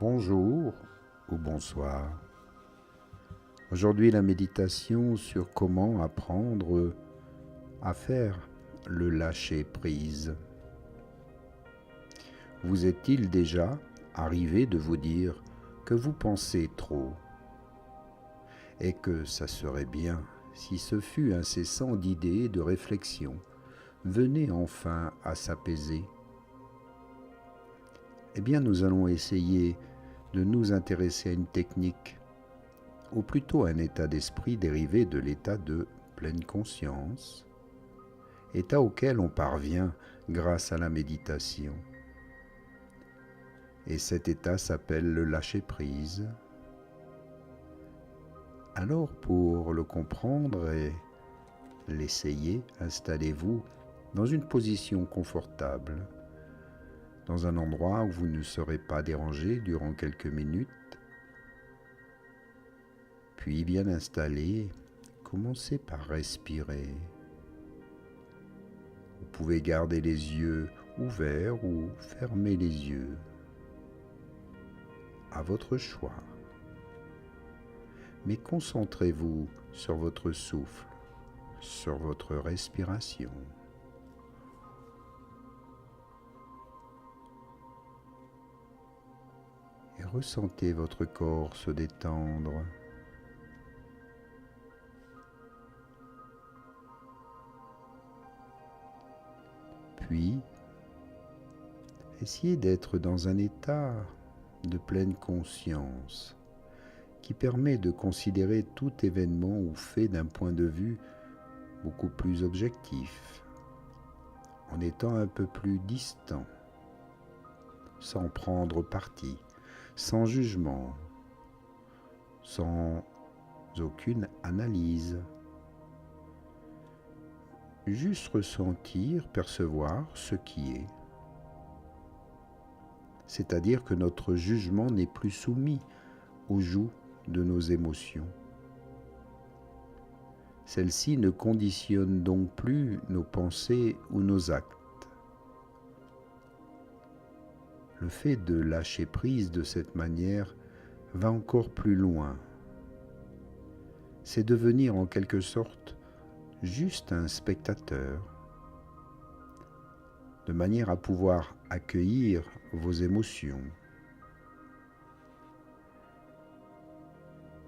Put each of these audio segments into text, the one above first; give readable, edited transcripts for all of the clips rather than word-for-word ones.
Bonjour ou bonsoir. Aujourd'hui, la méditation sur comment apprendre à faire le lâcher-prise. Vous est-il déjà arrivé de vous dire que vous pensez trop et que ça serait bien si ce fût incessant d'idées et de réflexions venait enfin à s'apaiser? Eh bien, nous allons essayer de nous intéresser à une technique, ou plutôt un état d'esprit dérivé de l'état de pleine conscience, état auquel on parvient grâce à la méditation. Et cet état s'appelle le lâcher-prise. Alors pour le comprendre et l'essayer, installez-vous dans une position confortable, dans un endroit où vous ne serez pas dérangé durant quelques minutes. Puis bien installé, commencez par respirer. Vous pouvez garder les yeux ouverts ou fermer les yeux, à votre choix. Mais concentrez-vous sur votre souffle, sur votre respiration. Et ressentez votre corps se détendre. Puis, essayez d'être dans un état de pleine conscience qui permet de considérer tout événement ou fait d'un point de vue beaucoup plus objectif, en étant un peu plus distant, sans prendre parti, sans jugement, sans aucune analyse. Juste ressentir, percevoir ce qui est. C'est-à-dire que notre jugement n'est plus soumis au joug de nos émotions. Celles-ci ne conditionnent donc plus nos pensées ou nos actes. Le fait de lâcher prise de cette manière va encore plus loin. C'est devenir en quelque sorte juste un spectateur, de manière à pouvoir accueillir vos émotions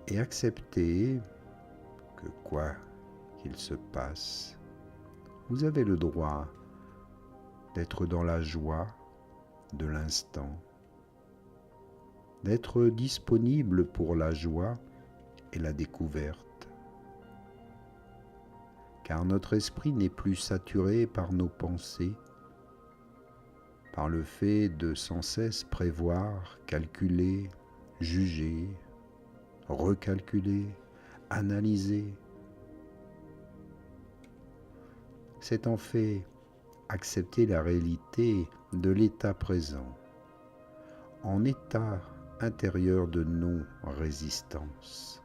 et accepter que quoi qu'il se passe, vous avez le droit d'être dans la joie de l'instant, d'être disponible pour la joie et la découverte, car notre esprit n'est plus saturé par nos pensées, par le fait de sans cesse prévoir, calculer, juger, recalculer, analyser. C'est en fait accepter la réalité de l'état présent, en état intérieur de non-résistance.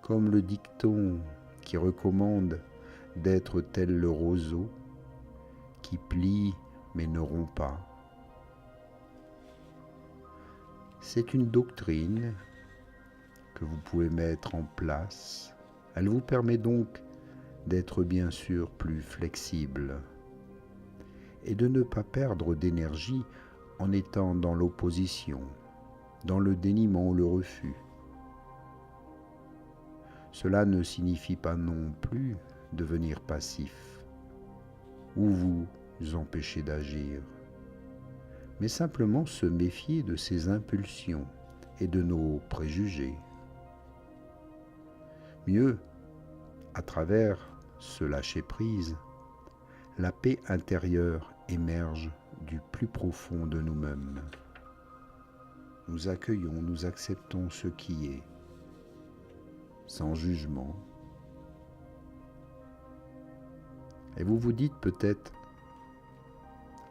Comme le dicton qui recommande d'être tel le roseau, qui plie mais ne rompt pas. C'est une doctrine que vous pouvez mettre en place. Elle vous permet donc d'être bien sûr plus flexible et de ne pas perdre d'énergie en étant dans l'opposition, dans le déniement ou le refus. Cela ne signifie pas non plus devenir passif ou vous empêcher d'agir, mais simplement se méfier de ses impulsions et de nos préjugés. Mieux, à travers ce lâcher-prise, la paix intérieure émerge du plus profond de nous-mêmes. Nous accueillons, nous acceptons ce qui est, sans jugement. Et vous vous dites peut-être,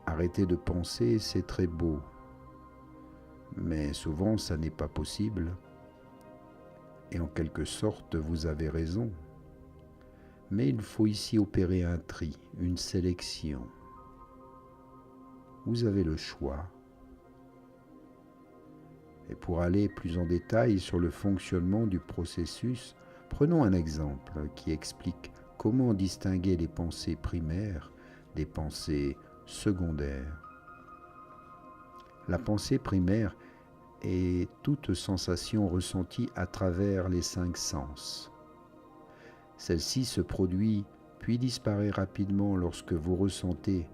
arrêtez de penser, c'est très beau. Mais souvent, ça n'est pas possible. Et en quelque sorte, vous avez raison. Mais il faut ici opérer un tri, une sélection. Vous avez le choix Et pour aller plus en détail sur le fonctionnement du processus, prenons un exemple qui explique comment distinguer les pensées primaires des pensées secondaires. La pensée primaire est toute sensation ressentie à travers les 5 sens. Celle-ci se produit puis disparaît rapidement lorsque vous ressentez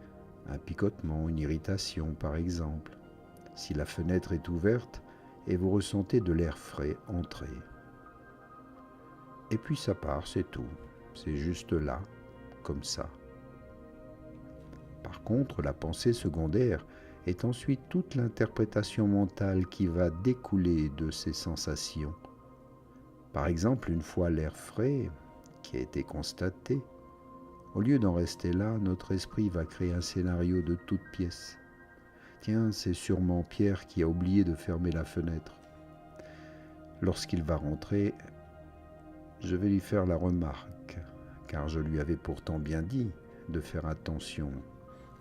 un picotement, une irritation par exemple, si la fenêtre est ouverte et vous ressentez de l'air frais entrer. Et puis ça part, c'est tout, c'est juste là, comme ça. Par contre, la pensée secondaire est ensuite toute l'interprétation mentale qui va découler de ces sensations. Par exemple, une fois l'air frais qui a été constaté, au lieu d'en rester là, notre esprit va créer un scénario de toutes pièces. Tiens, c'est sûrement Pierre qui a oublié de fermer la fenêtre. Lorsqu'il va rentrer, je vais lui faire la remarque, car je lui avais pourtant bien dit de faire attention,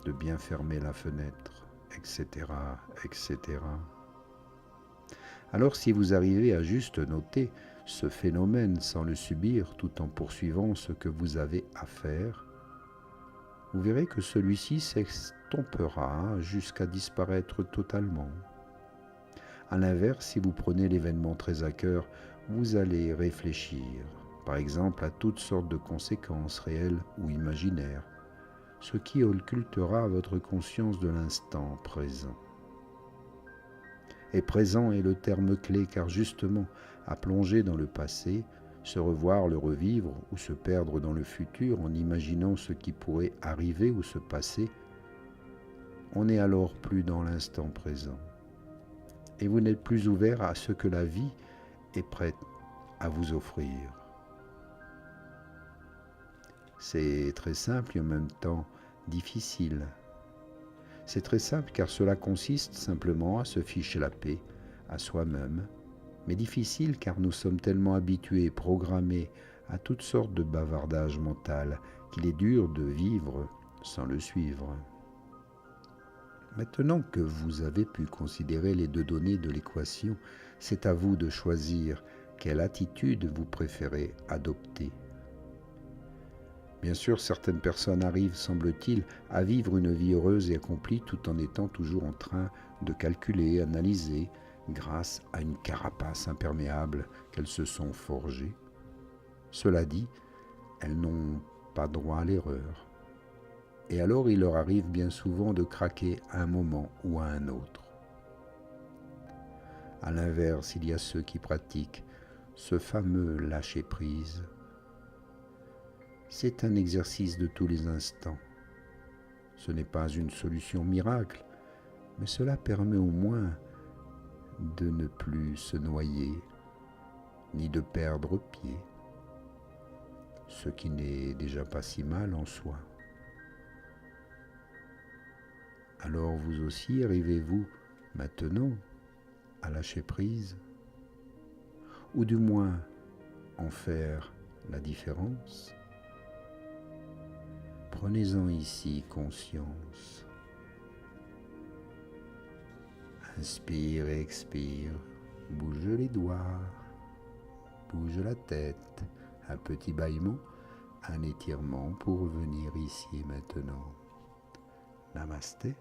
de bien fermer la fenêtre, etc., etc. Alors si vous arrivez à juste noter ce phénomène sans le subir tout en poursuivant ce que vous avez à faire, vous verrez que celui-ci s'estompera jusqu'à disparaître totalement. A l'inverse, si vous prenez l'événement très à cœur, vous allez réfléchir, par exemple, à toutes sortes de conséquences réelles ou imaginaires, ce qui occultera votre conscience de l'instant présent. Et présent est le terme clé, car justement, à plonger dans le passé, se revoir, le revivre ou se perdre dans le futur en imaginant ce qui pourrait arriver ou se passer, on n'est alors plus dans l'instant présent. Et vous n'êtes plus ouvert à ce que la vie est prête à vous offrir. C'est très simple et en même temps difficile. C'est très simple car cela consiste simplement à se ficher la paix à soi-même, mais difficile car nous sommes tellement habitués et programmés à toutes sortes de bavardages mental qu'il est dur de vivre sans le suivre. Maintenant que vous avez pu considérer les 2 données de l'équation, c'est à vous de choisir quelle attitude vous préférez adopter. Bien sûr, certaines personnes arrivent, semble-t-il, à vivre une vie heureuse et accomplie tout en étant toujours en train de calculer, analyser, grâce à une carapace imperméable qu'elles se sont forgées. Cela dit, elles n'ont pas droit à l'erreur. Et alors il leur arrive bien souvent de craquer à un moment ou à un autre. À l'inverse, il y a ceux qui pratiquent ce fameux lâcher-prise. C'est un exercice de tous les instants. Ce n'est pas une solution miracle, mais cela permet au moins de ne plus se noyer, ni de perdre pied, ce qui n'est déjà pas si mal en soi. Alors vous aussi, arrivez-vous maintenant à lâcher prise, ou du moins en faire la différence? Prenez-en ici conscience. Inspire et expire, bouge les doigts, bouge la tête, un petit bâillement, un étirement pour revenir ici et maintenant. Namasté.